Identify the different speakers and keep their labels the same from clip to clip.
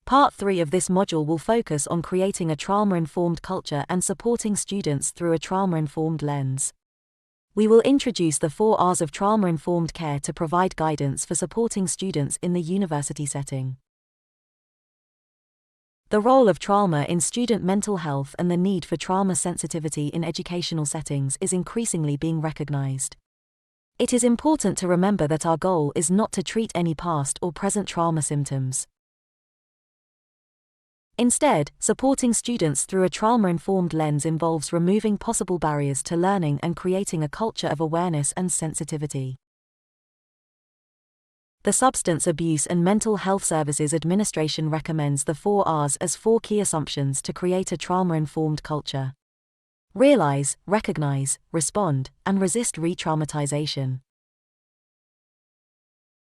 Speaker 1: Part 3 of this module will focus on creating a trauma-informed culture and supporting students through a trauma-informed lens. We will introduce the 4 R's of trauma-informed care to provide guidance for supporting students in the university setting. The role of trauma in student mental health and the need for trauma sensitivity in educational settings is increasingly being recognized. It is important to remember that our goal is not to treat any past or present trauma symptoms. Instead, supporting students through a trauma-informed lens involves removing possible barriers to learning and creating a culture of awareness and sensitivity. The Substance Abuse and Mental Health Services Administration recommends the 4 R's as 4 key assumptions to create a trauma-informed culture. Realize, recognize, respond, and resist re-traumatization.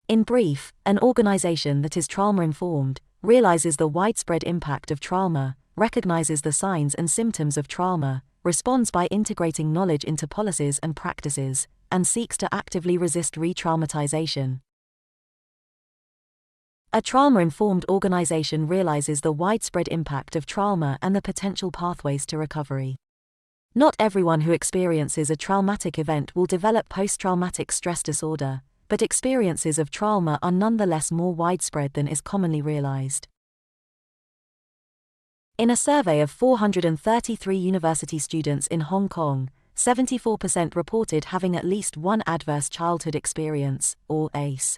Speaker 1: In brief, an organization that is trauma-informed realizes the widespread impact of trauma, recognizes the signs and symptoms of trauma, responds by integrating knowledge into policies and practices, and seeks to actively resist re-traumatization. A trauma-informed organization realizes the widespread impact of trauma and the potential pathways to recovery. Not everyone who experiences a traumatic event will develop post-traumatic stress disorder, but experiences of trauma are nonetheless more widespread than is commonly realized. In a survey of 433 university students in Hong Kong, 74% reported having at least one adverse childhood experience, or ACE.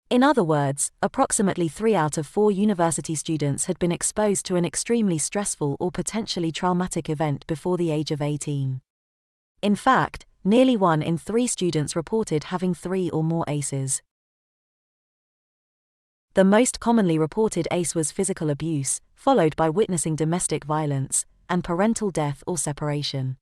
Speaker 1: In other words, approximately 3 out of 4 university students had been exposed to an extremely stressful or potentially traumatic event before the age of 18. In fact, nearly 1 in 3 students reported having 3 or more ACEs. The most commonly reported ACE was physical abuse, followed by witnessing domestic violence, and parental death or separation.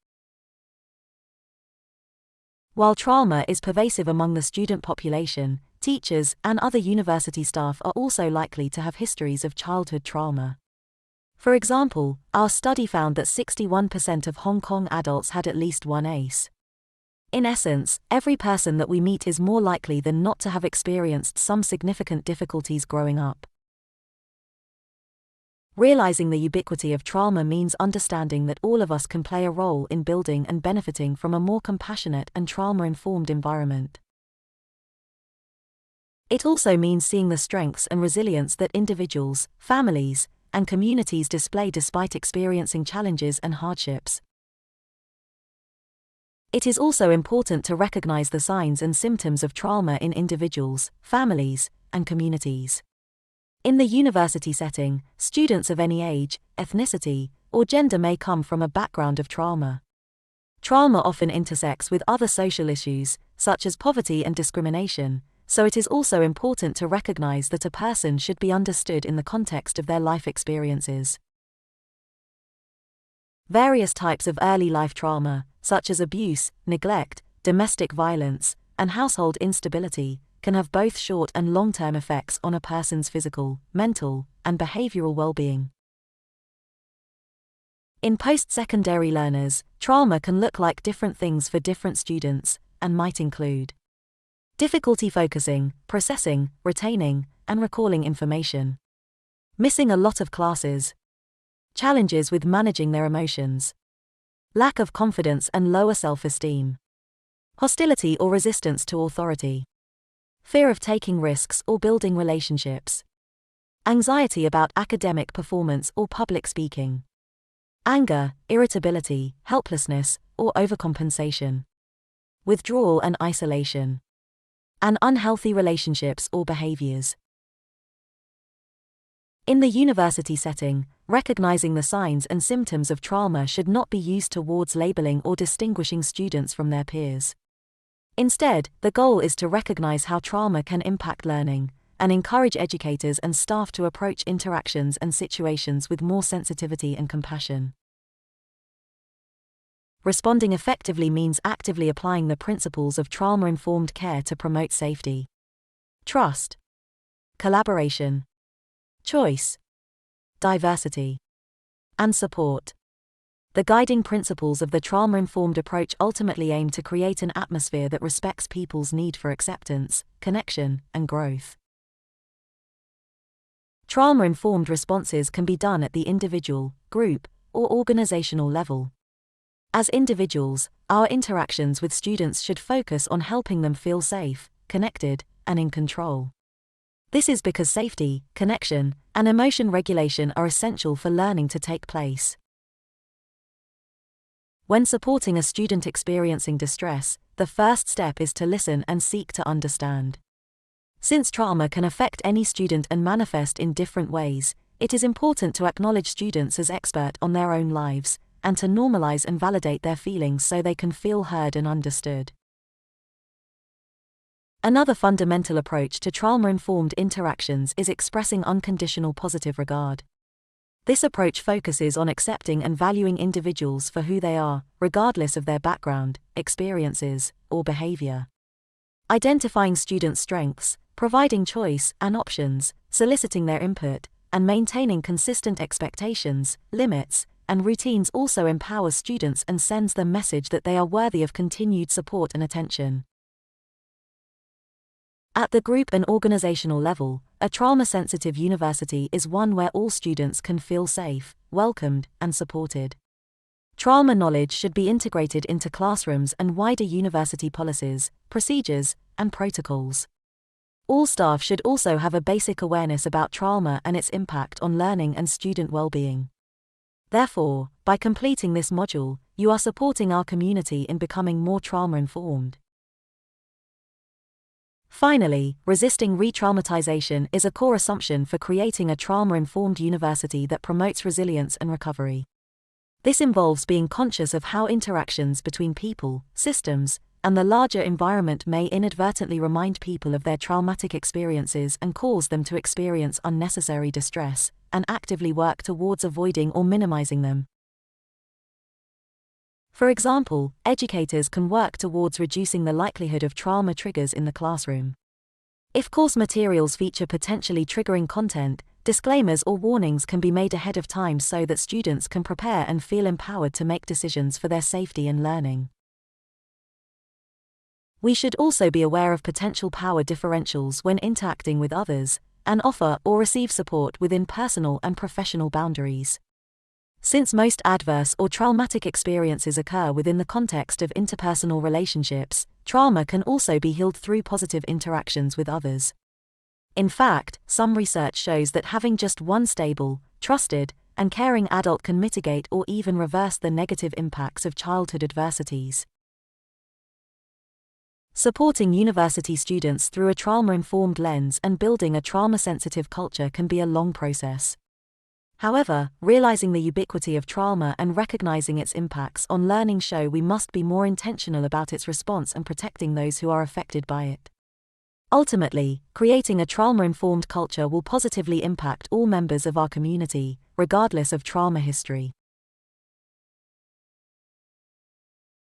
Speaker 1: While trauma is pervasive among the student population, teachers and other university staff are also likely to have histories of childhood trauma. For example, our study found that 61% of Hong Kong adults had at least one ACE. In essence, every person that we meet is more likely than not to have experienced some significant difficulties growing up. Realizing the ubiquity of trauma means understanding that all of us can play a role in building and benefiting from a more compassionate and trauma-informed environment. It also means seeing the strengths and resilience that individuals, families, and communities display despite experiencing challenges and hardships. It is also important to recognize the signs and symptoms of trauma in individuals, families, and communities. In the university setting, students of any age, ethnicity, or gender may come from a background of trauma. Trauma often intersects with other social issues, such as poverty and discrimination, so it is also important to recognize that a person should be understood in the context of their life experiences. Various types of early life trauma, such as abuse, neglect, domestic violence, and household instability, can have both short and long-term effects on a person's physical, mental, and behavioral well-being. In post-secondary learners, trauma can look like different things for different students, and might include difficulty focusing, processing, retaining, and recalling information, missing a lot of classes, challenges with managing their emotions, lack of confidence and lower self-esteem, hostility or resistance to authority, fear of taking risks or building relationships, anxiety about academic performance or public speaking, anger, irritability, helplessness, or overcompensation, withdrawal and isolation, and unhealthy relationships or behaviors. In the university setting, recognizing the signs and symptoms of trauma should not be used towards labeling or distinguishing students from their peers. Instead, the goal is to recognize how trauma can impact learning, and encourage educators and staff to approach interactions and situations with more sensitivity and compassion. Responding effectively means actively applying the principles of trauma-informed care to promote safety, trust, collaboration, choice, diversity, and support. The guiding principles of the trauma-informed approach ultimately aim to create an atmosphere that respects people's need for acceptance, connection, and growth. Trauma-informed responses can be done at the individual, group, or organizational level. As individuals, our interactions with students should focus on helping them feel safe, connected, and in control. This is because safety, connection, and emotion regulation are essential for learning to take place. When supporting a student experiencing distress, the first step is to listen and seek to understand. Since trauma can affect any student and manifest in different ways, it is important to acknowledge students as experts on their own lives, and to normalize and validate their feelings so they can feel heard and understood. Another fundamental approach to trauma-informed interactions is expressing unconditional positive regard. This approach focuses on accepting and valuing individuals for who they are, regardless of their background, experiences, or behavior. Identifying students' strengths, providing choice and options, soliciting their input, and maintaining consistent expectations, limits, and routines also empowers students and sends the message that they are worthy of continued support and attention. At the group and organizational level, a trauma-sensitive university is one where all students can feel safe, welcomed, and supported. Trauma knowledge should be integrated into classrooms and wider university policies, procedures, and protocols. All staff should also have a basic awareness about trauma and its impact on learning and student well-being. Therefore, by completing this module, you are supporting our community in becoming more trauma-informed. Finally, resisting re-traumatization is a core assumption for creating a trauma-informed university that promotes resilience and recovery. This involves being conscious of how interactions between people, systems, and the larger environment may inadvertently remind people of their traumatic experiences and cause them to experience unnecessary distress, and actively work towards avoiding or minimizing them. For example, educators can work towards reducing the likelihood of trauma triggers in the classroom. If course materials feature potentially triggering content, disclaimers or warnings can be made ahead of time so that students can prepare and feel empowered to make decisions for their safety and learning. We should also be aware of potential power differentials when interacting with others, and offer or receive support within personal and professional boundaries. Since most adverse or traumatic experiences occur within the context of interpersonal relationships, trauma can also be healed through positive interactions with others. In fact, some research shows that having just one stable, trusted, and caring adult can mitigate or even reverse the negative impacts of childhood adversities. Supporting university students through a trauma-informed lens and building a trauma-sensitive culture can be a long process. However, realizing the ubiquity of trauma and recognizing its impacts on learning show we must be more intentional about its response and protecting those who are affected by it. Ultimately, creating a trauma-informed culture will positively impact all members of our community, regardless of trauma history.